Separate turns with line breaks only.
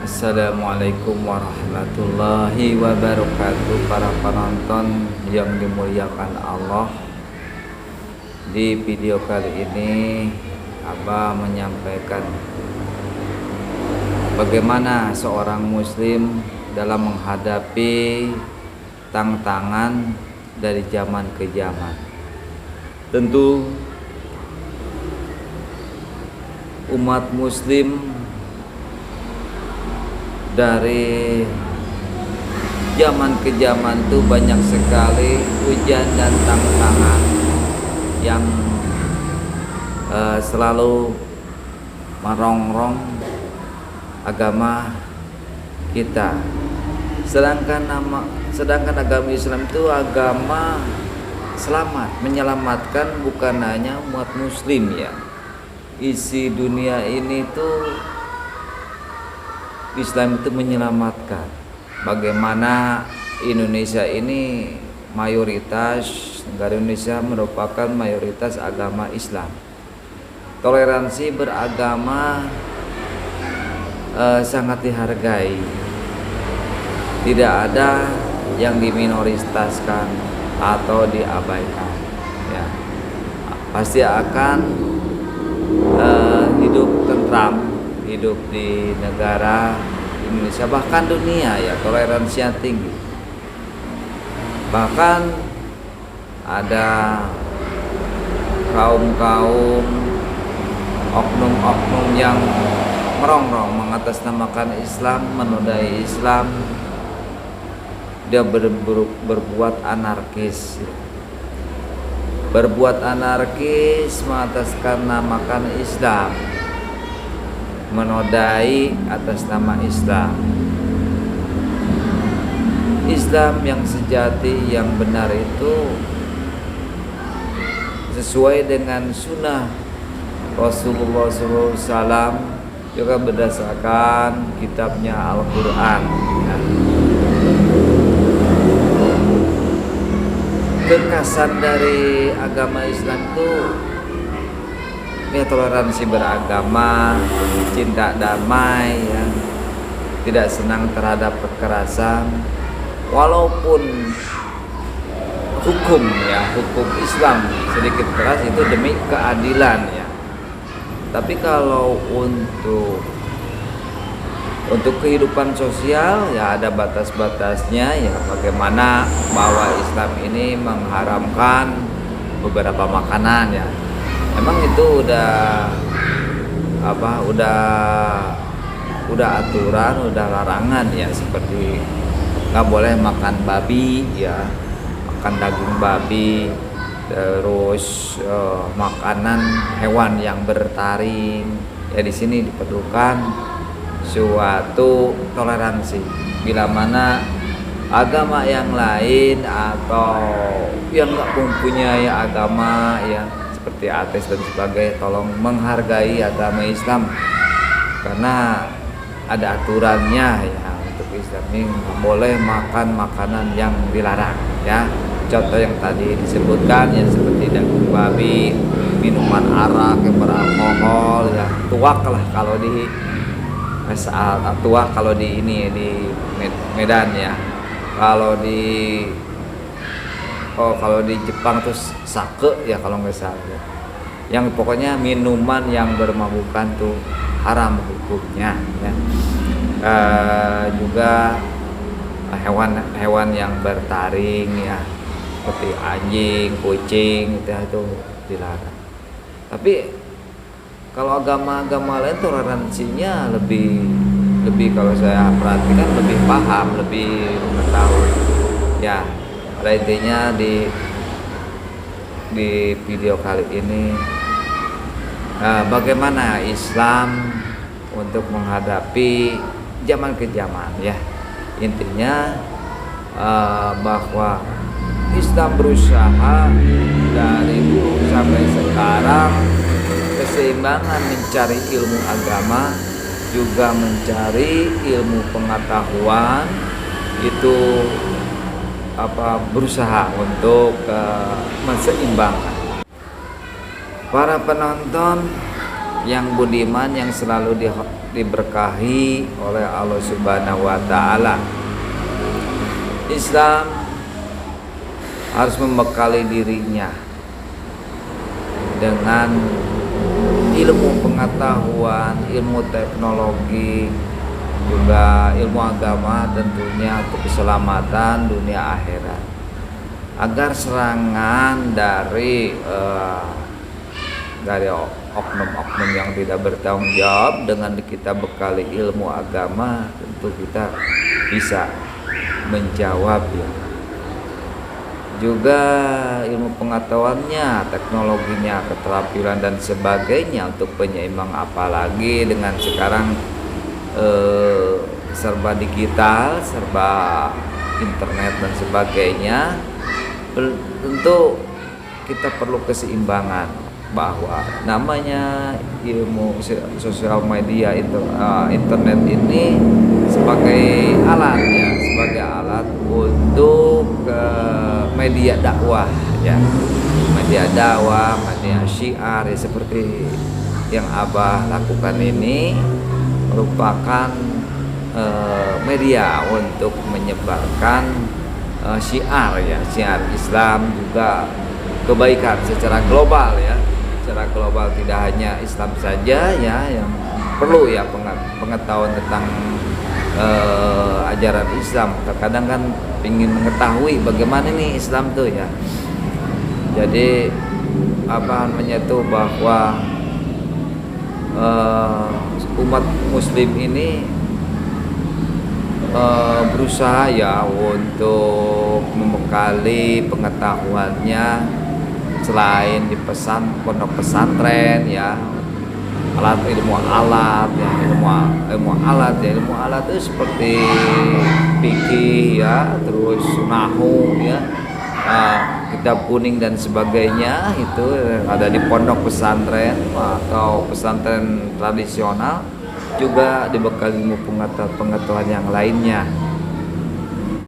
Assalamualaikum warahmatullahi wabarakatuh. Para penonton yang dimuliakan Allah, di video kali ini Abah menyampaikan bagaimana seorang muslim dalam menghadapi tantangan dari zaman ke zaman. Tentu umat muslim dari zaman ke zaman tuh banyak sekali ujian dan tantangan yang selalu merongrong agama kita. Sedangkan agama Islam itu agama selamat, menyelamatkan bukan hanya umat muslim ya. Isi dunia ini tuh Islam itu menyelamatkan. Bagaimana Indonesia ini negara Indonesia merupakan mayoritas agama Islam. Toleransi beragama sangat dihargai. Tidak ada yang diminoritaskan atau diabaikan. Ya, pasti akan hidup tentram, hidup di negara Indonesia, bahkan dunia ya, toleransinya tinggi. Bahkan ada kaum-kaum, oknum-oknum yang merongrong mengatasnamakan Islam, menodai Islam. Dia berbuat anarkis, mengatasnamakan Islam, menodai atas nama Islam. Islam yang sejati, yang benar itu sesuai dengan sunnah Rasulullah SAW, juga berdasarkan kitabnya Al-Quran. Kekasan dari agama Islam itu ya, toleransi beragama, cinta damai ya, tidak senang terhadap kekerasan. Walaupun hukum Islam sedikit keras itu demi keadilan ya. Tapi kalau untuk kehidupan sosial ya ada batas-batasnya ya, bagaimana bahwa Islam ini mengharamkan beberapa makanan ya. Emang itu udah aturan, udah larangan ya, seperti nggak boleh makan babi ya, makan daging babi, terus makanan hewan yang bertaring ya. Di sini diperlukan suatu toleransi. Bila mana agama yang lain atau yang nggak mempunyai agama ya, seperti ateis dan sebagainya, tolong menghargai agama Islam karena ada aturannya ya. Untuk Islam ini boleh makan makanan yang dilarang ya. Contoh yang tadi disebutkan ya, seperti daging babi, minuman arak yang beralkohol ya, tuak lah kalau di Medan ya. Kalau di Jepang tuh sake ya kalau nggak salah ya. Yang pokoknya minuman yang bermabukan tuh haram hukumnya ya. Juga hewan yang bertaring ya, seperti anjing, kucing itu dilarang. Tapi kalau agama-agama lain toleransinya lebih kalau saya perhatikan lebih paham, lebih mengetahui ya. Pada intinya di video kali ini bagaimana Islam untuk menghadapi zaman ke zaman ya. Intinya bahwa Islam berusaha dari dulu sampai sekarang keseimbangan mencari ilmu agama, juga mencari ilmu pengetahuan itu berusaha untuk menseimbangkan. Para penonton yang budiman, yang selalu diberkahi oleh Allah Subhanahu wa taala. Islam harus membekali dirinya dengan ilmu pengetahuan, ilmu teknologi, juga ilmu agama, tentunya untuk keselamatan dunia akhirat, agar serangan dari oknum-oknum yang tidak bertanggung jawab, dengan kita bekali ilmu agama, tentu kita bisa menjawab ya. Juga ilmu pengetahuannya, teknologinya, keterampilan dan sebagainya untuk penyeimbang, apalagi dengan sekarang serba digital, serba internet dan sebagainya. Tentu kita perlu keseimbangan, bahwa namanya ilmu sosial media itu, internet ini sebagai alat ya, sebagai alat untuk media dakwah ya, media dakwah, media syiar ya, seperti yang Abah lakukan ini merupakan media untuk menyebarkan syiar ya, syiar Islam, juga kebaikan secara global ya, secara global, tidak hanya Islam saja ya yang perlu ya pengetahuan tentang ajaran Islam. Terkadang kan ingin mengetahui bagaimana nih Islam tuh ya. Jadi apa namanya tuh, bahwa umat muslim ini berusaha ya untuk membekali pengetahuannya selain di pondok pesantren ya, ilmu alat itu seperti fikih ya, terus nahu ya, kitab kuning dan sebagainya, itu ada di pondok pesantren atau pesantren tradisional, juga dibekali ilmu pengetahuan yang lainnya.